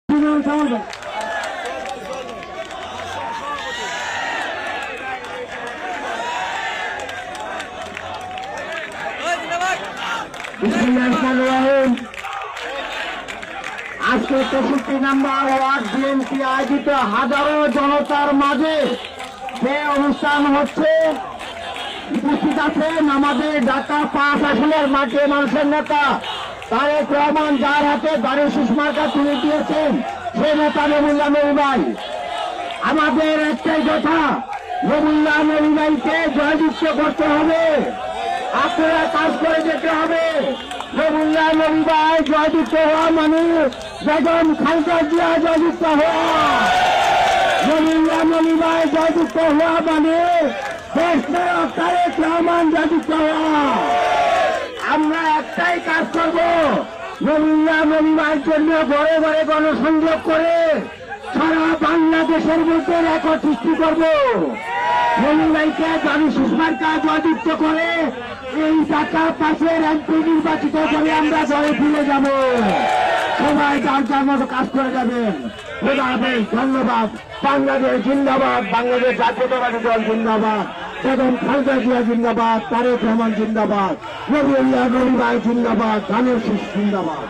আজকে ৬৩ নম্বর word BNP আয়োজিত হাজারো জনতার মাঝে যে অনুষ্ঠান হচ্ছে, উপস্থিত আছেন আমাদের ঢাকা ৫ আসনের মাঠে মানুষের নেতা তারেক রহমান, যার হাতে দারুশিস মার্কা তুলে দিয়েছেন সে নেতা নবুল্লাহ নবী ভাই। আমাদের একটাই কথা, নবুল্লাহ নবী ভাইকে জয়যুক্ত করতে হবে, আপনারা কাজ করে যেতে হবে। নবুল্লাহ নবী ভাই জয়যুক্ত হওয়া মানে বেগম খালেদা জিয়া জয়যুক্ত হওয়া, নবুল্লাহ নবী ভাই জয়যুক্ত হওয়া মানে দেশ নায়ক তারেক রহমান জয়যুক্ত হওয়া। আমরা একটাই কাজ করব, নবুল্লাহ নবী ভাইয়ের জন্য ঘরে ঘরে গণসংযোগ করে সারা বাংলাদেশের মধ্যে রেকর্ড সৃষ্টি করব। নবী ভাইকে দারুশিস মার্কা জয়যুক্ত করে এই ঢাকা ৫-এর এমপি নির্বাচিত করে আমরা ঘরে ফিরে যাব। সবাই যার যার মতো কাজ করে যাবেন। খোদা হাফেজ, ধন্যবাদ। বাংলাদেশ জিন্দাবাদ, বাংলাদেশ জাতীয়তাবাদী দল জিন্দাবাদ, বেগম খালেদা জিয়া জিন্দাবাদ, তারেক রহমান জিন্দাবাদ, নবুল্লাহ নবী ভাই জিন্দাবাদ, দারুশিস জিন্দাবাদ।